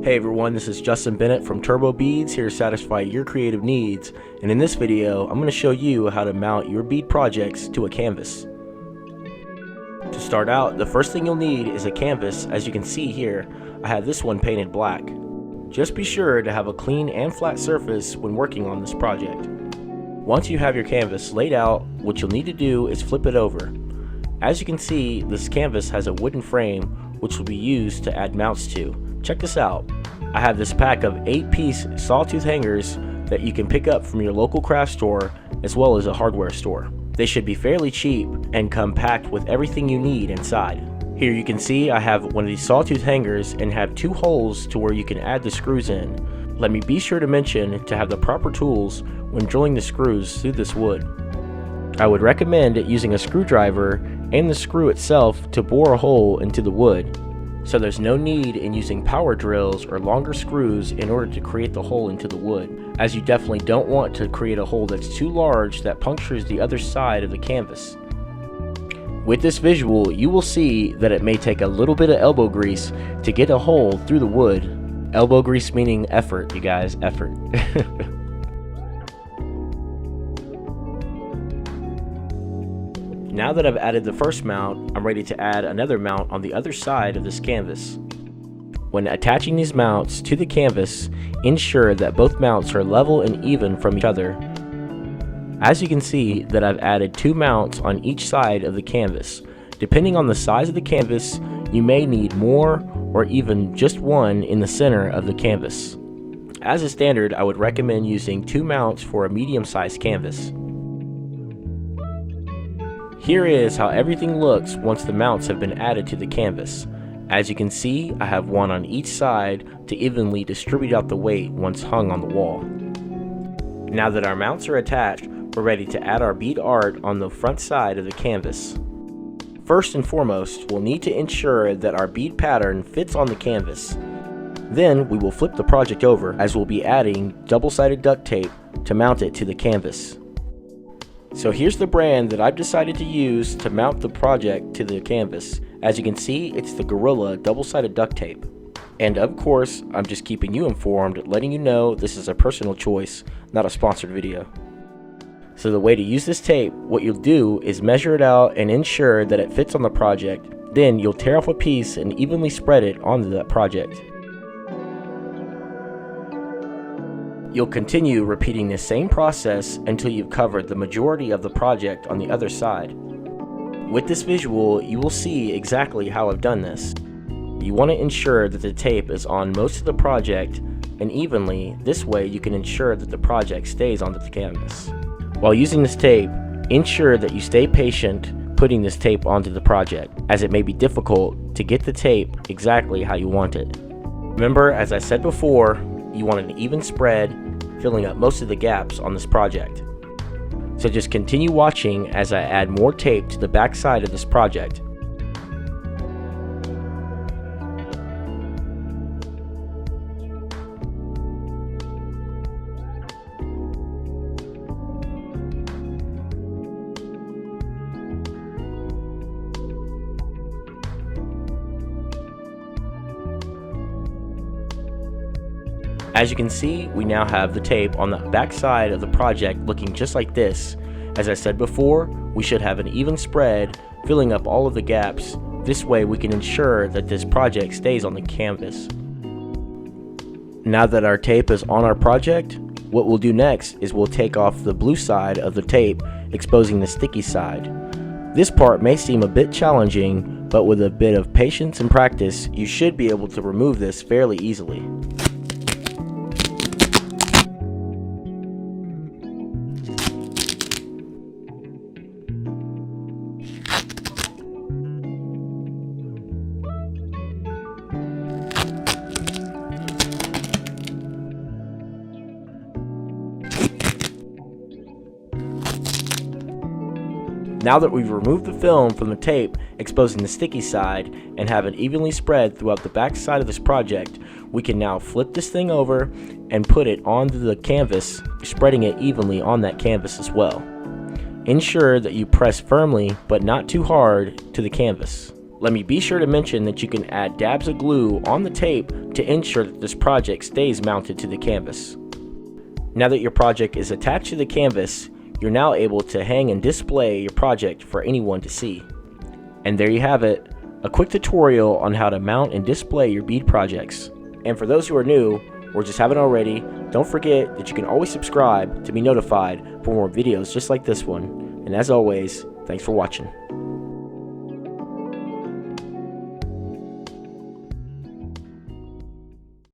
Hey everyone, this is Justin Bennett from TurboBeads, here to satisfy your creative needs, and in this video I'm going to show you how to mount your bead projects to a canvas. To start out, the first thing you'll need is a canvas. As you can see here, I have this one painted black. Just be sure to have a clean and flat surface when working on this project. Once you have your canvas laid out, what you'll need to do is flip it over. As you can see, this canvas has a wooden frame which will be used to add mounts to. Check this out. I have this pack of 8-piece sawtooth hangers that you can pick up from your local craft store as well as a hardware store. They should be fairly cheap and come packed with everything you need inside. Here you can see I have one of these sawtooth hangers and have 2 holes to where you can add the screws in. Let me be sure to mention to have the proper tools when drilling the screws through this wood. I would recommend using a screwdriver and the screw itself to bore a hole into the wood. So there's no need in using power drills or longer screws in order to create the hole into the wood, as you definitely don't want to create a hole that's too large that punctures the other side of the canvas. With this visual, you will see that it may take a little bit of elbow grease to get a hole through the wood. Elbow grease meaning effort, you guys, effort. Now that I've added the first mount, I'm ready to add another mount on the other side of this canvas. When attaching these mounts to the canvas, ensure that both mounts are level and even from each other. As you can see that I've added 2 mounts on each side of the canvas. Depending on the size of the canvas, you may need more or even just one in the center of the canvas. As a standard, I would recommend using 2 mounts for a medium-sized canvas. Here is how everything looks once the mounts have been added to the canvas. As you can see, I have one on each side to evenly distribute out the weight once hung on the wall. Now that our mounts are attached, we're ready to add our bead art on the front side of the canvas. First and foremost, we'll need to ensure that our bead pattern fits on the canvas. Then we will flip the project over, as we'll be adding double-sided duct tape to mount it to the canvas. So here's the brand that I've decided to use to mount the project to the canvas. As you can see, it's the Gorilla double-sided duct tape. And of course, I'm just keeping you informed, letting you know this is a personal choice, not a sponsored video. So the way to use this tape, what you'll do is measure it out and ensure that it fits on the project. Then you'll tear off a piece and evenly spread it onto that project. You'll continue repeating the same process until you've covered the majority of the project on the other side. With this visual, you will see exactly how I've done this. You want to ensure that the tape is on most of the project and evenly. This way you can ensure that the project stays onto the canvas. While using this tape, ensure that you stay patient putting this tape onto the project, as it may be difficult to get the tape exactly how you want it. Remember, as I said before, you want an even spread, filling up most of the gaps on this project. So just continue watching as I add more tape to the back side of this project. As you can see, we now have the tape on the back side of the project looking just like this. As I said before, we should have an even spread, filling up all of the gaps. This way we can ensure that this project stays on the canvas. Now that our tape is on our project, what we'll do next is we'll take off the blue side of the tape, exposing the sticky side. This part may seem a bit challenging, but with a bit of patience and practice, you should be able to remove this fairly easily. Now that we've removed the film from the tape, exposing the sticky side, and have it evenly spread throughout the back side of this project, we can now flip this thing over and put it onto the canvas, spreading it evenly on that canvas as well. Ensure that you press firmly but not too hard to the canvas. Let me be sure to mention that you can add dabs of glue on the tape to ensure that this project stays mounted to the canvas. Now that your project is attached to the canvas, you're now able to hang and display your project for anyone to see. And there you have it, a quick tutorial on how to mount and display your bead projects. And for those who are new, or just haven't already, don't forget that you can always subscribe to be notified for more videos just like this one. And as always, thanks for watching.